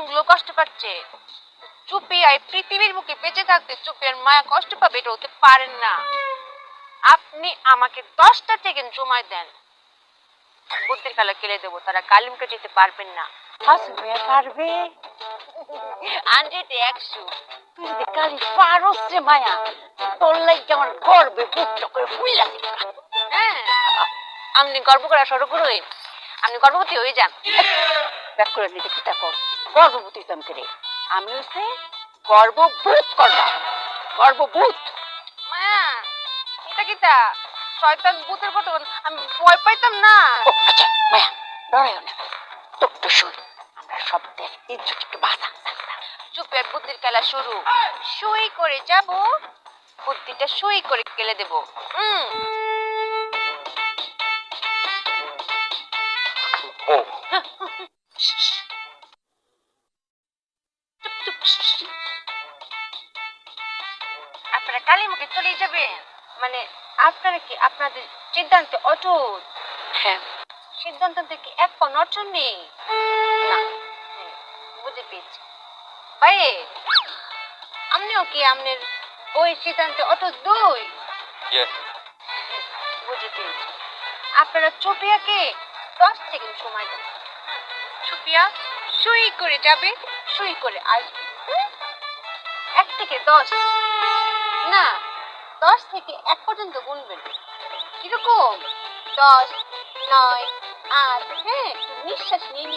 গুলো কষ্ট পাচ্ছে। চুপিয়া এই পৃথিবীর বুকে বেঁচে থাকতে চুপিয়ার মায়া কষ্ট পাবে এটা হতে পারেন না। আপনি আমাকে 10টা সেকেন্ড সময় দেন, বুদ্ধির খেলা খেলে দেবো, তারা কালিমকে যেতে পারবেন না। হাসি ভাইয়া পারবে? 100-100। তুই যদি কালি পারস রে মায়া, তোর লাগে আমার গর্বে বুকটা করে ফুইলা দিবা। হ্যাঁ, আপনি গর্ব করা শুরু করুন, আপনি গর্ভবতী হয়ে যান। ব্যাক করে নিতে কি তাকো গর্ভবতী হইতাম করে? আমি হচ্ছে গর্ভভূত করবা, গর্ভভূত। মায়া এটা কিটা শয়তান ভূতের কথা আমি ভয় পাইতাম না। ও আচ্ছা মায়া ডরাইও না, একটু শুন, আমরা শব্দের ইজ্জত একটু বাঁচা। চুপের বুদ্ধির খেলা শুরু। সুই করে যাব, বুদ্ধিটা সুই করে গেলে দেব। আপনারা কালী মুখে চলে যাবেন? মানে আপনারা কি আপনাদের সিদ্ধান্তে অটুট? হ্যাঁ। সিদ্ধান্ত থেকে এক পা নড়চড় নেই? না। বুঝে পেয়েছি। ভাই আপনিও কি আপনার ওই সিদ্ধান্তে অটুট? দুই বুঝে পেয়েছি। আপনারা চুপিয়াকে 10 সেকেন্ড সময় দেন। চুপিয়া সুই করে যাবে, সুই করে আসবে। 1 থেকে 10 না, 10 থেকে 1 পর্যন্ত গুনবেন। কিরকম? 10, 9, 8। হ্যাঁ, নিঃশ্বাস নিয়ে